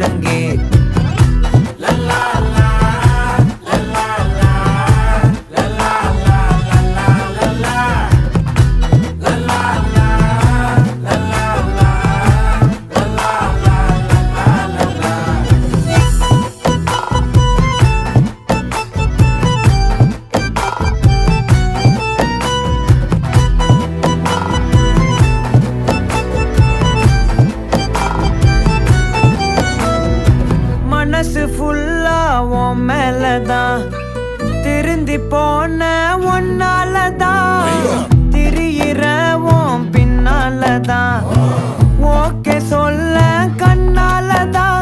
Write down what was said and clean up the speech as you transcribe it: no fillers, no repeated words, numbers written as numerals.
முழங்கே மனசு ஃபுல்லா உன் மேலதான் திருந்தி போன ஒன்னாலதான் திரியிற உன் பின்னாலதான் ஓகே சொல்ல கண்ணாலதான்